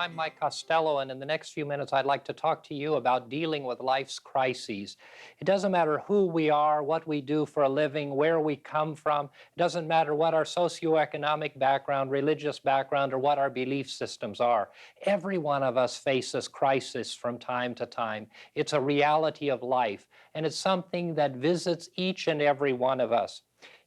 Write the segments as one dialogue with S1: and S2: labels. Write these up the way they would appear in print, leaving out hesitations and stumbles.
S1: I'm Mike Costello, and in the next few minutes, I'd like to talk to you about dealing with life's crises. It doesn't matter who we are, what we do for a living, where we come from. It doesn't matter what our socioeconomic background, religious background, or what our belief systems are. Every one of us faces crisis from time to time. It's a reality of life, and it's something that visits each and every one of us.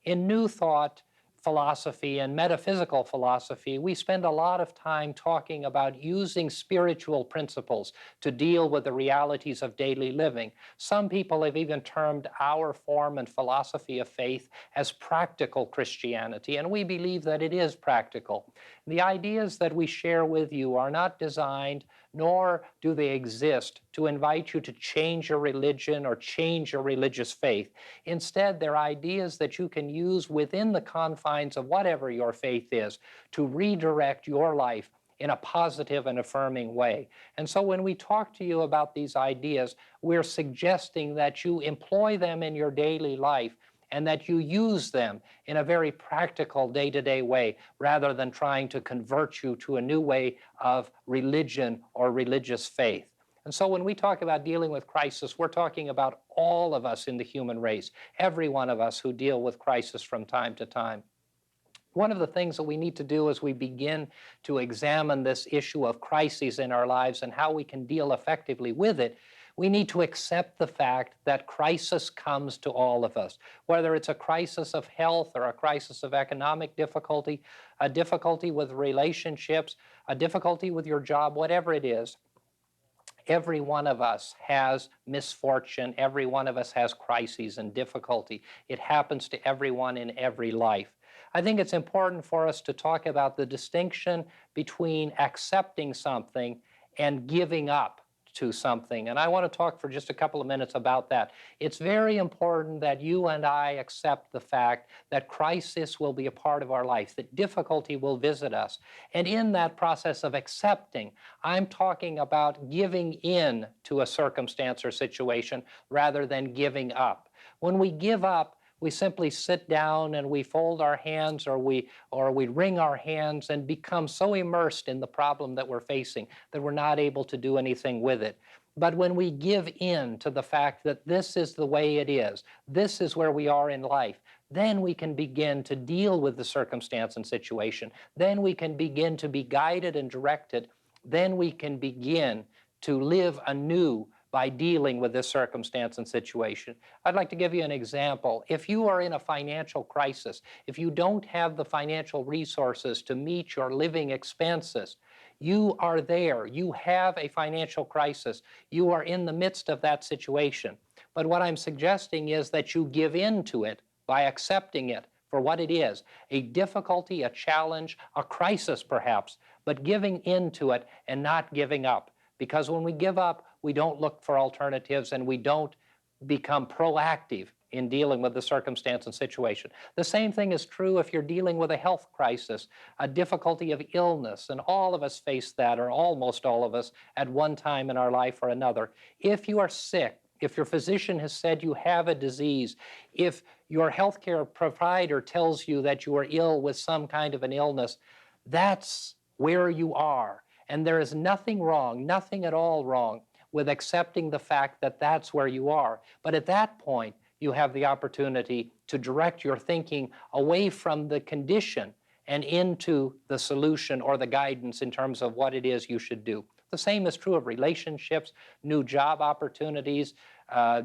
S1: In New Thought, philosophy and metaphysical philosophy, we spend a lot of time talking about using spiritual principles to deal with the realities of daily living. Some people have even termed our form and philosophy of faith as practical Christianity, and we believe that it is practical. The ideas that we share with you are not designed, nor do they exist to invite you to change your religion or change your religious faith. Instead, they're ideas that you can use within the confines of whatever your faith is to redirect your life in a positive and affirming way. And so when we talk to you about these ideas, we're suggesting that you employ them in your daily life and that you use them in a very practical day-to-day way rather than trying to convert you to a new way of religion or religious faith. And so when we talk about dealing with crisis, we're talking about all of us in the human race, every one of us who deal with crisis from time to time. One of the things that we need to do as we begin to examine this issue of crises in our lives and how we can deal effectively with it, we need to accept the fact that crisis comes to all of us, whether it's a crisis of health or a crisis of economic difficulty, a difficulty with relationships, a difficulty with your job, whatever it is. Every one of us has misfortune. Every one of us has crises and difficulty. It happens to everyone in every life. I think it's important for us to talk about the distinction between accepting something and giving up to something. And I want to talk for just a couple of minutes about that. It's very important that you and I accept the fact that crisis will be a part of our life, that difficulty will visit us. And in that process of accepting, I'm talking about giving in to a circumstance or situation rather than giving up. When we give up, we simply sit down and we fold our hands or we wring our hands and become so immersed in the problem that we're facing that we're not able to do anything with it. But when we give in to the fact that this is the way it is, this is where we are in life, then we can begin to deal with the circumstance and situation. Then we can begin to be guided and directed. Then we can begin to live anew by dealing with this circumstance and situation. I'd like to give you an example. If you are in a financial crisis, if you don't have the financial resources to meet your living expenses, you are there. You have a financial crisis. You are in the midst of that situation. But what I'm suggesting is that you give in to it by accepting it for what it is, a difficulty, a challenge, a crisis perhaps, but giving into it and not giving up. Because when we give up, we don't look for alternatives and we don't become proactive in dealing with the circumstance and situation. The same thing is true if you're dealing with a health crisis, a difficulty of illness, and all of us face that, or almost all of us, at one time in our life or another. If you are sick, if your physician has said you have a disease, if your healthcare provider tells you that you are ill with some kind of an illness, that's where you are. And there is nothing wrong, nothing at all wrong with accepting the fact that that's where you are. But at that point, you have the opportunity to direct your thinking away from the condition and into the solution or the guidance in terms of what it is you should do. The same is true of relationships, new job opportunities,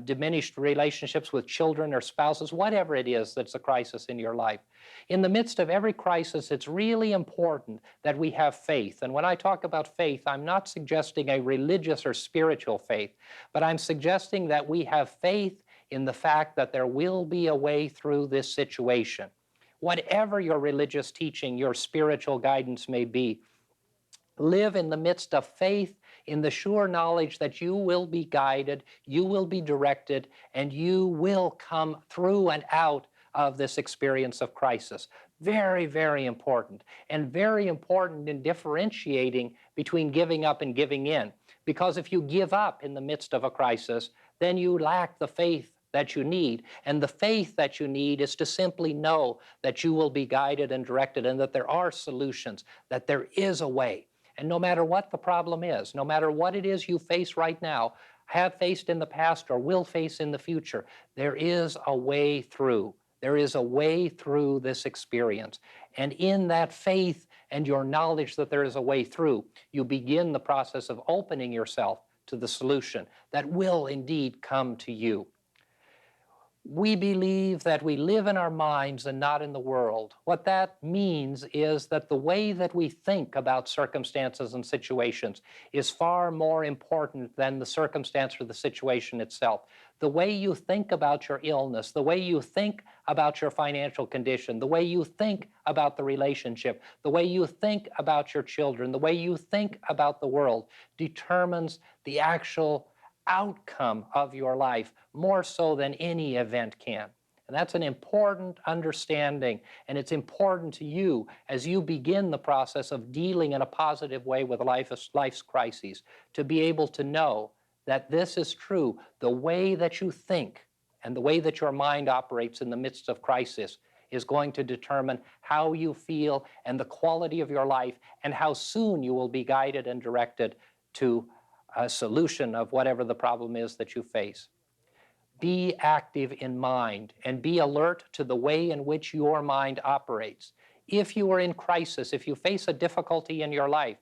S1: diminished relationships with children or spouses, whatever it is that's a crisis in your life. In the midst of every crisis, it's really important that we have faith. And when I talk about faith, I'm not suggesting a religious or spiritual faith, but I'm suggesting that we have faith in the fact that there will be a way through this situation. Whatever your religious teaching, your spiritual guidance may be, live in the midst of faith in the sure knowledge that you will be guided, you will be directed, and you will come through and out of this experience of crisis. Very, very important, and very important in differentiating between giving up and giving in. Because if you give up in the midst of a crisis, then you lack the faith that you need. And the faith that you need is to simply know that you will be guided and directed and that there are solutions, that there is a way. And no matter what the problem is, no matter what it is you face right now, have faced in the past, or will face in the future, there is a way through. There is a way through this experience. And in that faith and your knowledge that there is a way through, you begin the process of opening yourself to the solution that will indeed come to you. We believe that we live in our minds and not in the world. What that means is that the way that we think about circumstances and situations is far more important than the circumstance or the situation itself. The way you think about your illness, the way you think about your financial condition, the way you think about the relationship, the way you think about your children, the way you think about the world determines the actual outcome of your life more so than any event can. And that's an important understanding, and it's important to you as you begin the process of dealing in a positive way with life's crises, to be able to know that this is true. The way that you think and the way that your mind operates in the midst of crisis is going to determine how you feel and the quality of your life, and how soon you will be guided and directed to a solution of whatever the problem is that you face. Be active in mind and be alert to the way in which your mind operates. If you are in crisis, if you face a difficulty in your life,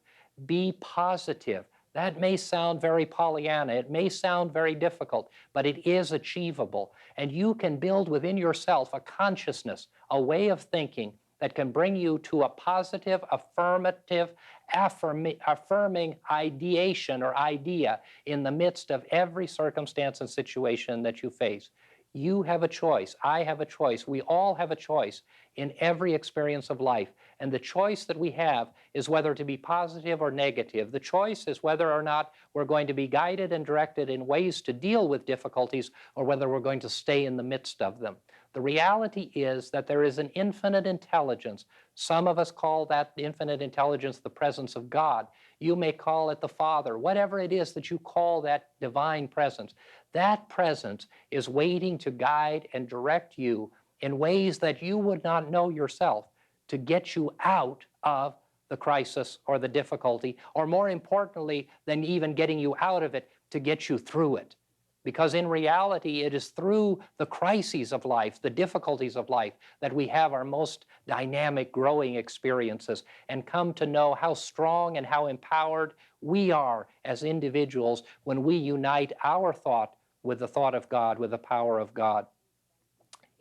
S1: be positive. That may sound very Pollyanna, it may sound very difficult, but it is achievable. And you can build within yourself a consciousness, a way of thinking that can bring you to a positive, affirmative, affirming ideation or idea in the midst of every circumstance and situation that you face. You have a choice. I have a choice. We all have a choice in every experience of life. And the choice that we have is whether to be positive or negative. The choice is whether or not we're going to be guided and directed in ways to deal with difficulties, or whether we're going to stay in the midst of them. The reality is that there is an infinite intelligence. Some of us call that infinite intelligence the presence of God. You may call it the Father. Whatever it is that you call that divine presence, that presence is waiting to guide and direct you in ways that you would not know yourself, to get you out of the crisis or the difficulty, or more importantly than even getting you out of it, to get you through it. Because in reality, it is through the crises of life, the difficulties of life, that we have our most dynamic, growing experiences and come to know how strong and how empowered we are as individuals when we unite our thought with the thought of God, with the power of God.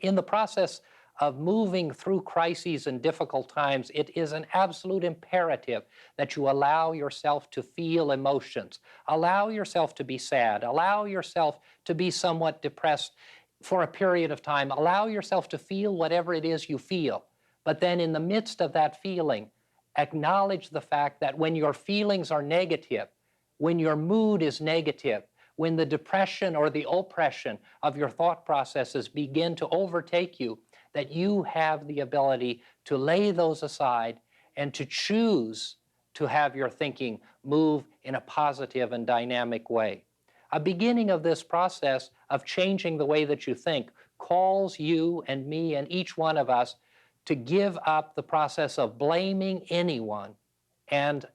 S1: In the process of moving through crises and difficult times, it is an absolute imperative that you allow yourself to feel emotions. Allow yourself to be sad. Allow yourself to be somewhat depressed for a period of time. Allow yourself to feel whatever it is you feel. But then in the midst of that feeling, acknowledge the fact that when your feelings are negative, when your mood is negative, when the depression or the oppression of your thought processes begin to overtake you, that you have the ability to lay those aside and to choose to have your thinking move in a positive and dynamic way. A beginning of this process of changing the way that you think calls you and me and each one of us to give up the process of blaming anyone and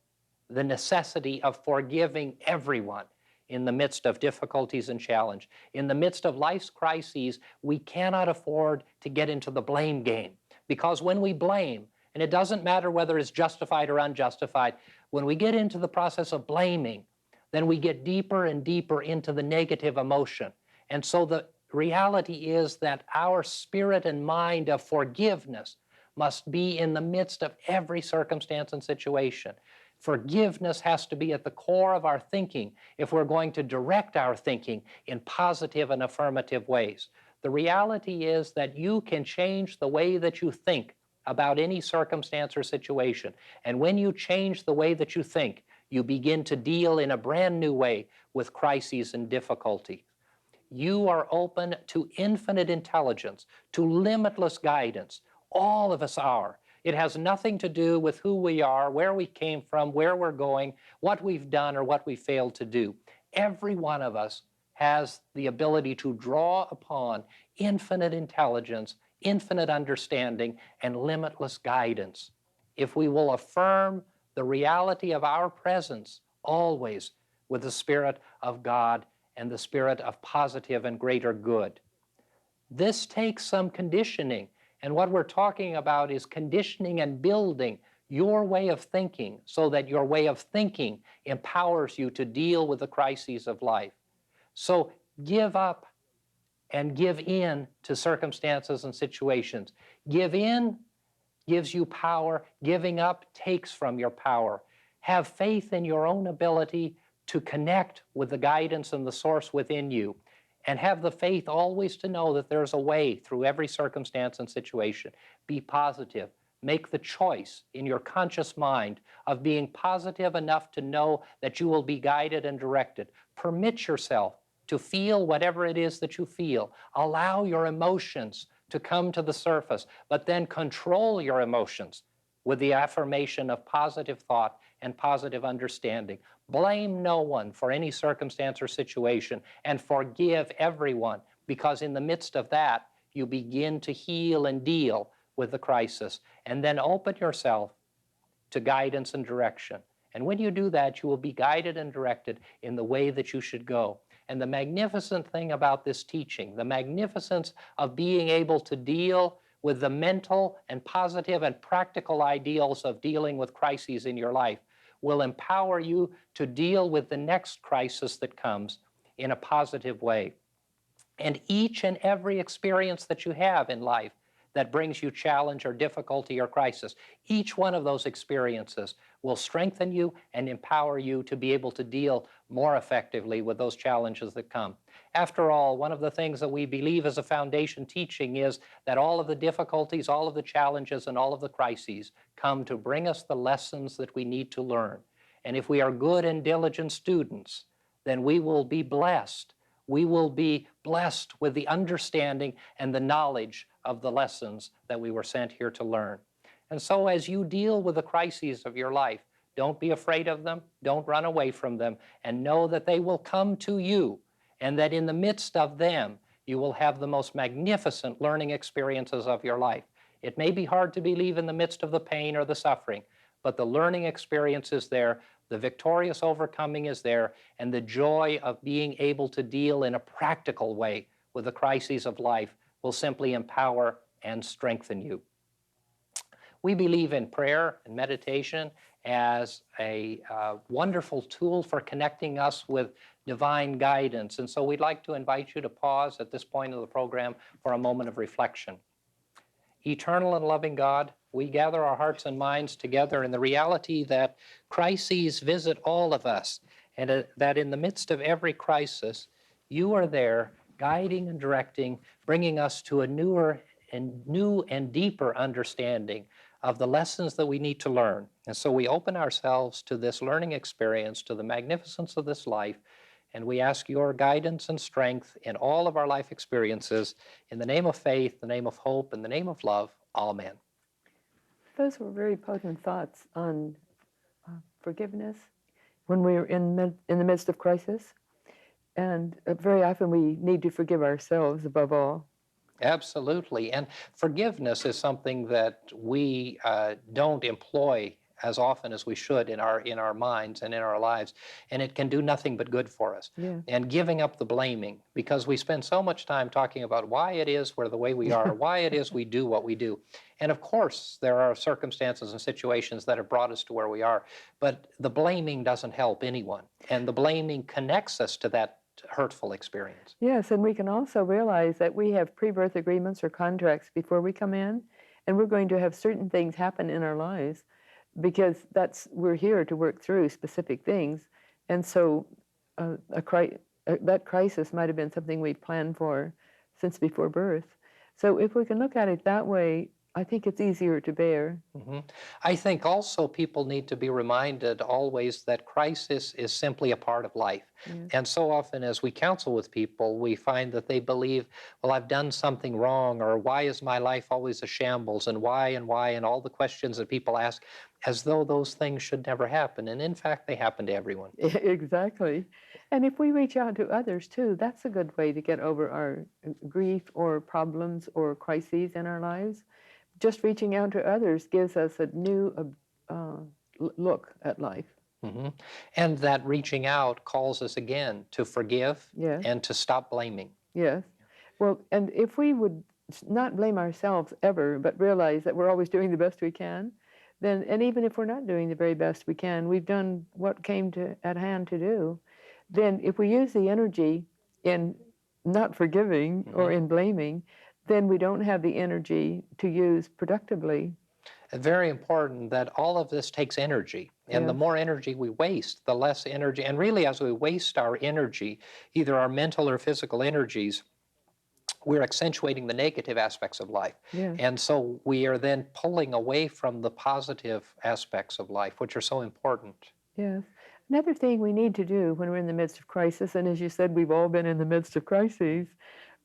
S1: the necessity of forgiving everyone in the midst of difficulties and challenge. In the midst of life's crises, we cannot afford to get into the blame game, because when we blame, and it doesn't matter whether it's justified or unjustified, when we get into the process of blaming, then we get deeper and deeper into the negative emotion. And so the reality is that our spirit and mind of forgiveness must be in the midst of every circumstance and situation. Forgiveness has to be at the core of our thinking if we're going to direct our thinking in positive and affirmative ways. The reality is that you can change the way that you think about any circumstance or situation. And when you change the way that you think, you begin to deal in a brand new way with crises and difficulty. You are open to infinite intelligence, to limitless guidance. All of us are. It has nothing to do with who we are, where we came from, where we're going, what we've done, or what we failed to do. Every one of us has the ability to draw upon infinite intelligence, infinite understanding, and limitless guidance. If we will affirm the reality of our presence always with the Spirit of God and the spirit of positive and greater good. This takes some conditioning, and what we're talking about is conditioning and building your way of thinking so that your way of thinking empowers you to deal with the crises of life. So give up and give in to circumstances and situations. Give in gives you power. Giving up takes from your power. Have faith in your own ability to connect with the guidance and the source within you. And have the faith always to know that there's a way through every circumstance and situation. Be positive. Make the choice in your conscious mind of being positive enough to know that you will be guided and directed. Permit yourself to feel whatever it is that you feel. Allow your emotions to come to the surface, but then control your emotions with the affirmation of positive thought and positive understanding. Blame no one for any circumstance or situation, and forgive everyone, because in the midst of that, you begin to heal and deal with the crisis. And then open yourself to guidance and direction. And when you do that, you will be guided and directed in the way that you should go. And the magnificent thing about this teaching, the magnificence of being able to deal with the mental and positive and practical ideals of dealing with crises in your life, will empower you to deal with the next crisis that comes in a positive way. And each and every experience that you have in life that brings you challenge or difficulty or crisis, each one of those experiences will strengthen you and empower you to be able to deal more effectively with those challenges that come. After all, one of the things that we believe as a foundation teaching is that all of the difficulties, all of the challenges, and all of the crises come to bring us the lessons that we need to learn. And if we are good and diligent students, then we will be blessed. We will be blessed with the understanding and the knowledge of the lessons that we were sent here to learn. And so as you deal with the crises of your life, don't be afraid of them, don't run away from them, and know that they will come to you, and that in the midst of them, you will have the most magnificent learning experiences of your life. It may be hard to believe in the midst of the pain or the suffering, but the learning experience is there, the victorious overcoming is there, and the joy of being able to deal in a practical way with the crises of life will simply empower and strengthen you. We believe in prayer and meditation as a wonderful tool for connecting us with divine guidance. And so we'd like to invite you to pause at this point of the program for a moment of reflection. Eternal and loving God, we gather our hearts and minds together in the reality that crises visit all of us, and that in the midst of every crisis, you are there guiding and directing, bringing us to a new and deeper understanding of the lessons that we need to learn. And so we open ourselves to this learning experience, to the magnificence of this life, and we ask your guidance and strength in all of our life experiences. In the name of faith, the name of hope, and the name of love, amen.
S2: Those were very potent thoughts on forgiveness when we're in the midst of crisis. And very often we need to forgive ourselves above all.
S1: Absolutely. And forgiveness is something that we don't employ as often as we should in our minds and in our lives, and it can do nothing but good for us.
S2: Yeah.
S1: And giving up the blaming, because we spend so much time talking about why it is we're the way we are, why it is we do what we do. And of course, there are circumstances and situations that have brought us to where we are, but the blaming doesn't help anyone, and the blaming connects us to that hurtful experience.
S2: Yes, and we can also realize that we have pre-birth agreements or contracts before we come in, and we're going to have certain things happen in our lives because we're here to work through specific things. And so that crisis might have been something we planned for since before birth. So if we can look at it that way, I think it's easier to bear.
S1: Mm-hmm. I think also people need to be reminded always that crisis is simply a part of life.
S2: Yes.
S1: And so often as we counsel with people, we find that they believe, well, I've done something wrong, or why is my life always a shambles, and why, and all the questions that people ask, as though those things should never happen. And in fact, they happen to everyone.
S2: Exactly. And if we reach out to others too, that's a good way to get over our grief or problems or crises in our lives. Just reaching out to others gives us a new look at life.
S1: Hmm. And that reaching out calls us again to forgive
S2: Yes,
S1: and to stop blaming.
S2: yes. Well, and if we would not blame ourselves ever, but realize that we're always doing the best we can, then, and even if we're not doing the very best we can, we've done what came to at hand to do. Then, if we use the energy in not forgiving or in blaming, then we don't have the energy to use productively.
S1: Very important that all of this takes energy. And the
S2: Yes,
S1: more energy we waste, the less energy. And really, as we waste our energy, either our mental or physical energies, we're accentuating the negative aspects of life.
S2: yes,
S1: And so we are then pulling away from the positive aspects of life, which are so important.
S2: yes. Another thing we need to do when we're in the midst of crisis, and as you said, we've all been in the midst of crises.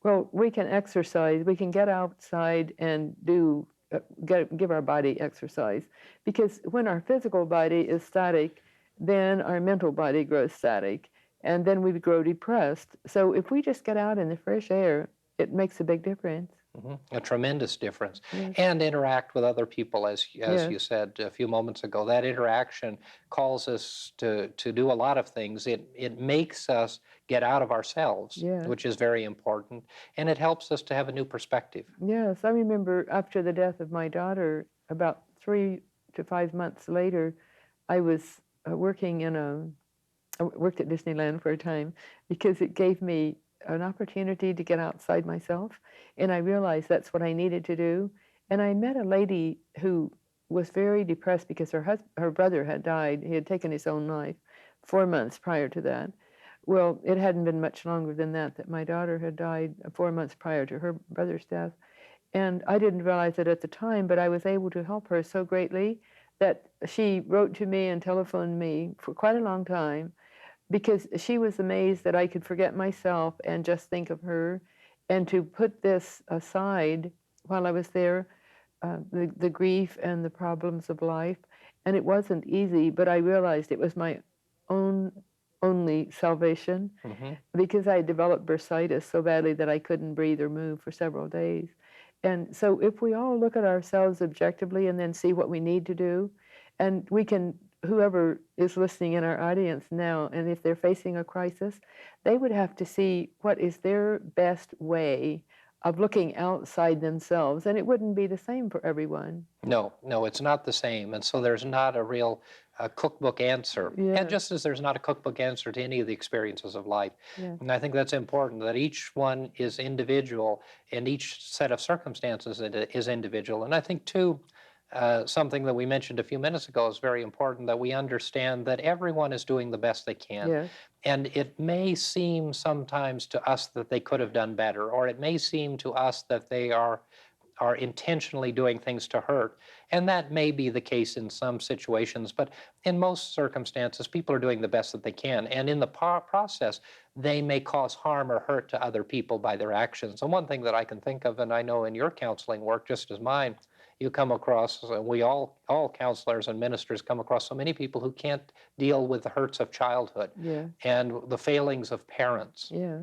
S2: Well, we can exercise. We can get outside and give our body exercise. Because when our physical body is static, then our mental body grows static, and then we grow depressed. So if we just get out in the fresh air, it makes a big difference.
S1: A tremendous difference.
S2: Yes,
S1: And interact with other people, as
S2: yes,
S1: you said a few moments ago. That interaction calls us to do a lot of things. It makes us get out of ourselves,
S2: yes,
S1: which is very important, and it helps us to have a new perspective.
S2: yes. I remember after the death of my daughter, about 3 to 5 months later, I was working in a I worked at Disneyland for a time because it gave me an opportunity to get outside myself. And I realized that's what I needed to do. And I met a lady who was very depressed because her brother had died. He had taken his own life 4 months prior to that. Well, it hadn't been much longer than that my daughter had died 4 months prior to her brother's death. And I didn't realize it at the time, but I was able to help her so greatly that she wrote to me and telephoned me for quite a long time because she was amazed that I could forget myself and just think of her and to put this aside while I was there, the grief and the problems of life. And it wasn't easy, but I realized it was my own only salvation
S1: Hmm.
S2: because I developed bursitis so badly that I couldn't breathe or move for several days. And so if we all look at ourselves objectively and then see what we need to do, and we can, whoever is listening in our audience now, and if they're facing a crisis, they would have to see what is their best way of looking outside themselves. And it wouldn't be the same for everyone.
S1: No, no, it's not the same. And so there's not a real cookbook answer. And
S2: Yeah,
S1: just as there's not a cookbook answer to any of the experiences of life.
S2: yeah,
S1: And I think that's important that each one is individual and each set of circumstances is individual. And I think, too, something that we mentioned a few minutes ago is very important that we understand that everyone is doing the best they can.
S2: yes,
S1: And it may seem sometimes to us that they could have done better, or it may seem to us that they are intentionally doing things to hurt. And that may be the case in some situations, but in most circumstances, people are doing the best that they can. And in the process, they may cause harm or hurt to other people by their actions. And one thing that I can think of, and I know in your counseling work, just as mine, you come across, we all counselors and ministers come across so many people who can't deal with the hurts of childhood
S2: yeah,
S1: and the failings of parents.
S2: yeah,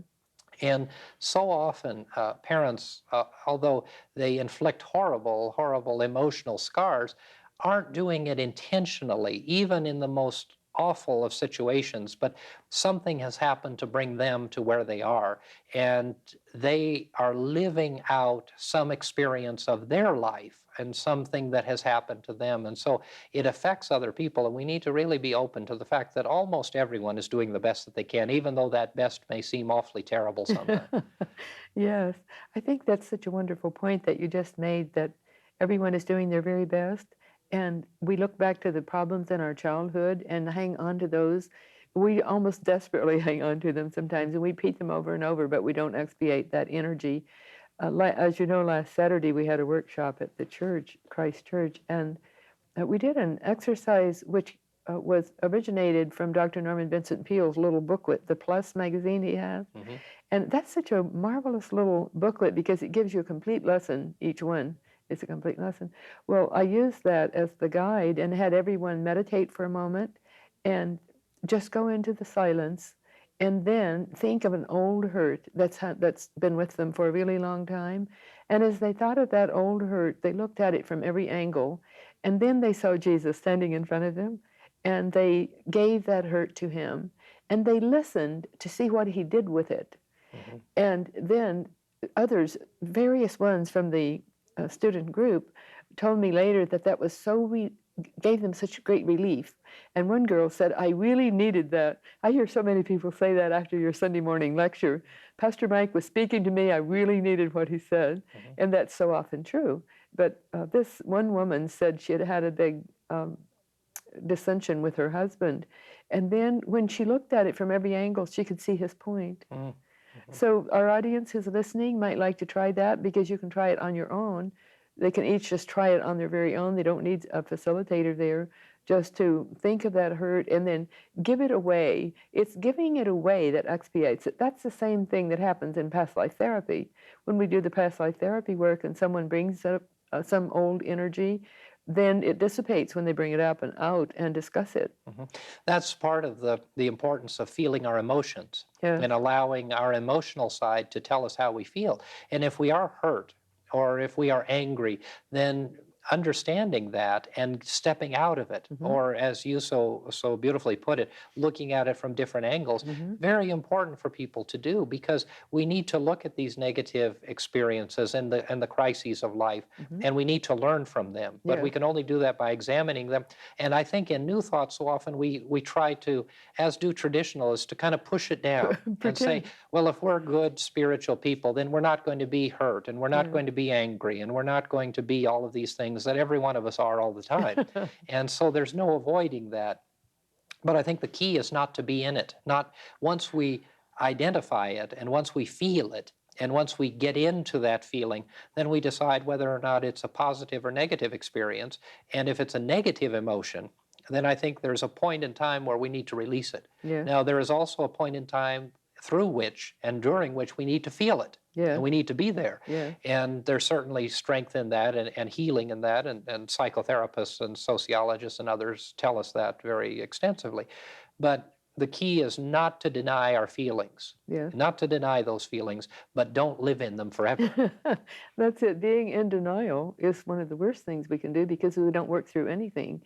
S1: And so often, parents, although they inflict horrible, horrible emotional scars, aren't doing it intentionally, even in the most awful of situations. But something has happened to bring them to where they are. And they are living out some experience of their life and something that has happened to them. And so it affects other people. And we need to really be open to the fact that almost everyone is doing the best that they can, even though that best may seem awfully terrible sometimes.
S2: yes. I think that's such a wonderful point that you just made that everyone is doing their very best. And we look back to the problems in our childhood and hang on to those. We almost desperately hang on to them sometimes and we repeat them over and over, but we don't expiate that energy. As you know, last Saturday we had a workshop at the church, Christ Church, and we did an exercise which was originated from Dr. Norman Vincent Peale's little booklet, the Plus magazine he has.
S1: Hmm.
S2: And that's such a marvelous little booklet because it gives you a complete lesson. Each one is a complete lesson. Well, I used that as the guide and had everyone meditate for a moment and just go into the silence and then think of an old hurt that's been with them for a really long time. And as they thought of that old hurt, they looked at it from every angle And then they saw Jesus standing in front of them, and they gave that hurt to him, and they listened to see what he did with it.
S1: Mhm.
S2: And then others, various ones from the student group, told me later that that was gave them such great relief. And one girl said, I really needed that. I hear so many people say that after your Sunday morning lecture. Pastor Mike was speaking to me. I really needed what he said.
S1: Mhm.
S2: And that's so often true. But this one woman said she had had a big dissension with her husband. And then when she looked at it from every angle, she could see his point.
S1: Mhm.
S2: So our audience who's listening might like to try that, because you can try it on your own. They can each just try it on their very own. They don't need a facilitator there, just to think of that hurt and then give it away. It's giving it away that expiates it. That's the same thing that happens in past life therapy. When we do the past life therapy work and someone brings up some old energy, then it dissipates when they bring it up and out and discuss it.
S1: Mhm. That's part of the importance of feeling our emotions
S2: Yes.
S1: and allowing our emotional side to tell us how we feel. And if we are hurt or if we are angry, then understanding that and stepping out of it,
S2: Mhm.
S1: or as you so beautifully put it, looking at it from different angles,
S2: Mhm.
S1: very important for people to do, because we need to look at these negative experiences and the crises of life,
S2: Mhm.
S1: and we need to learn from them. But we
S2: Yes.
S1: can only do that by examining them. And I think in New Thought, so often we try to, as do traditionalists, to kind of push it down and say,
S2: Pretend.
S1: well, if we're good spiritual people, then we're not going to be hurt, and we're not
S2: Yeah.
S1: going to be angry, and we're not going to be all of these things that every one of us are all the time. And so there's no avoiding that. But I think the key is not to be in it. Not once we identify it and once we feel it and once we get into that feeling, then we decide whether or not it's a positive or negative experience. And if it's a negative emotion, then I think there's a point in time where we need to release it.
S2: Yes.
S1: Now, there is also a point in time through which and during which we need to feel it.
S2: Yes.
S1: And we need to be there.
S2: Yes.
S1: And there's certainly strength in that and healing in that. And psychotherapists and sociologists and others tell us that very extensively. But the key is not to deny our feelings,
S2: Yes.
S1: not to deny those feelings, but don't live in them forever.
S2: That's it. Being in denial is one of the worst things we can do, because we don't work through anything.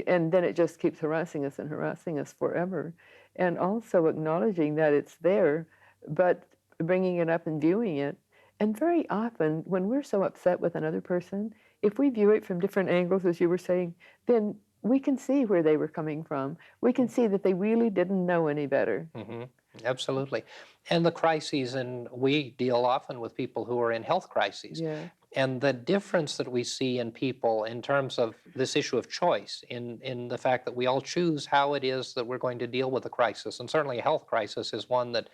S2: And then it just keeps harassing us and harassing us forever. And also acknowledging that it's there, but bringing it up and viewing it. And very often, when we're so upset with another person, if we view it from different angles, as you were saying, then we can see where they were coming from. We can see that they really didn't know any better.
S1: Mm-hmm. Absolutely. And the crises, and we deal often with people who are in health crises.
S2: Yeah.
S1: And the difference that we see in people in terms of this issue of choice, in the fact that we all choose how it is that we're going to deal with a crisis. And certainly a health crisis is one that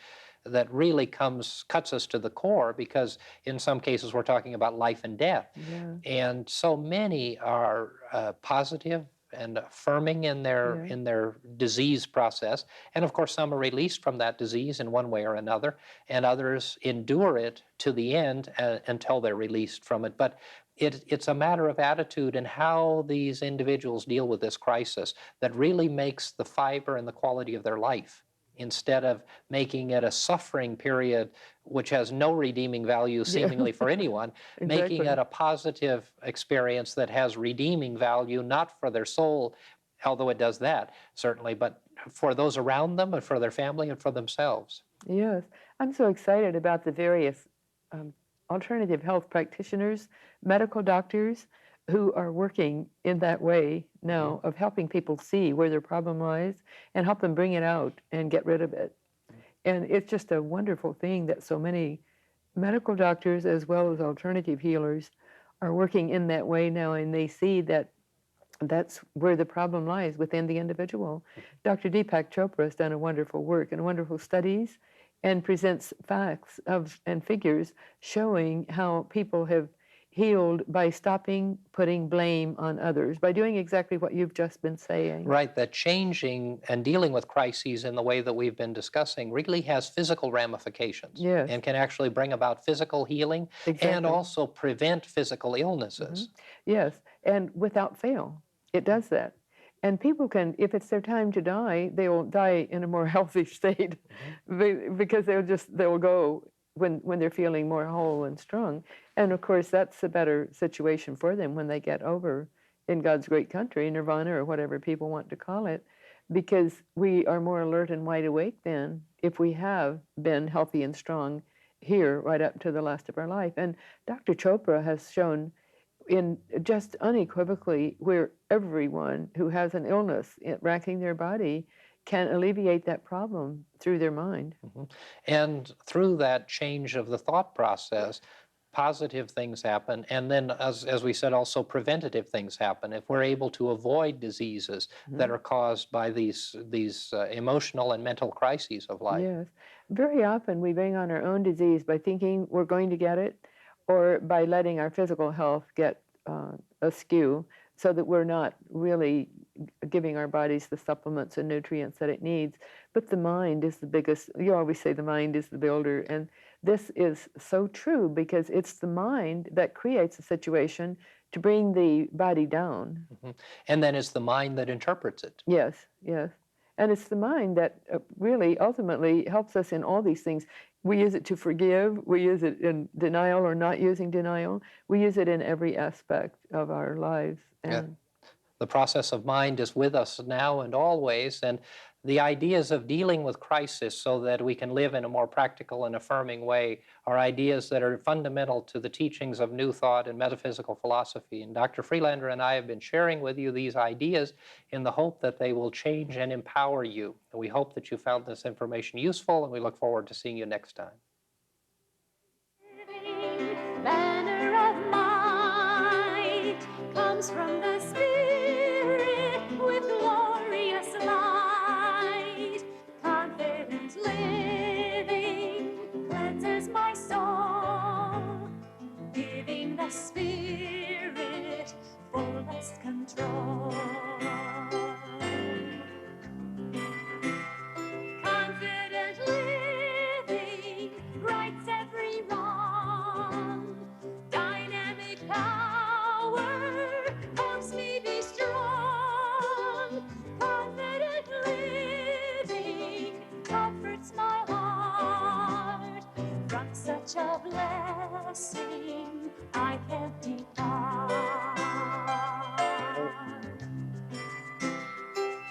S1: really cuts us to the core, because in some cases we're talking about life and death.
S2: Yeah.
S1: And so many are positive and affirming in
S2: Yeah.
S1: their disease process, and of course some are released from that disease in one way or another, and others endure it to the end until they're released from it. But it's a matter of attitude and how these individuals deal with this crisis that really makes the fiber and the quality of their life, instead of making it a suffering period which has no redeeming value seemingly for anyone, making
S2: Exactly.
S1: it a positive experience that has redeeming value, not for their soul, although it does that, certainly, but for those around them and for their family and for themselves.
S2: Yes, I'm so excited about the various um, alternative health practitioners, medical doctors who are working in that way now of helping people see where their problem lies and help them bring it out and get rid of it. And it's just a wonderful thing that so many medical doctors as well as alternative healers are working in that way now, and they see that that's where the problem lies, within the individual. Dr. Deepak Chopra has done a wonderful work and wonderful studies and presents facts and figures showing how people have healed by stopping putting blame on others, by doing exactly what you've just been saying.
S1: Right, that changing and dealing with crises in the way that we've been discussing really has physical ramifications.
S2: Yes.
S1: And can actually bring about physical healing and
S2: Exactly.
S1: also prevent physical illnesses.
S2: Yes, and without fail, it does that. And people can, if it's their time to die, they will die in a more healthy state because they'll go when they're feeling more whole and strong. And of course, that's a better situation for them when they get over in God's great country, nirvana or whatever people want to call it, because we are more alert and wide awake then if we have been healthy and strong here right up to the last of our life. And Dr. Chopra has shown in just unequivocally where everyone who has an illness racking their body can alleviate that problem through their mind.
S1: Mhm. And through that change of the thought process, positive things happen. And then, as we said, also preventative things happen. If we're able to avoid diseases that are caused by these emotional and mental crises of life.
S2: Yes. Very often we bring on our own disease by thinking we're going to get it or by letting our physical health get askew so that we're not really giving our bodies the supplements and nutrients that it needs. But the mind is the biggest, you always say the mind is the builder. And this is so true because it's the mind that creates a situation to bring the body down.
S1: Mhm. And then it's the mind that interprets it.
S2: Yes, yes. And it's the mind that really ultimately helps us in all these things. We use it to forgive, we use it in denial or not using denial, we use it in every aspect of our lives.
S1: Yeah.
S2: And
S1: The process of mind is with us now and always, and the ideas of dealing with crisis so that we can live in a more practical and affirming way are ideas that are fundamental to the teachings of New Thought and metaphysical philosophy. And Dr. Freelander and I have been sharing with you these ideas in the hope that they will change and empower you. And we hope that you found this information useful, and we look forward to seeing you next time.
S3: Banner of might comes from the Spirit with glorious light. Confident living cleanses my soul, giving the Spirit fullest control. Confident living rights every wrong. Dynamic power helps me be strong. Confident living comforts my heart. From such a blessing I can't depart.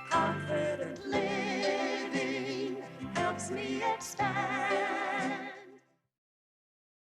S3: Confident living helps me expand.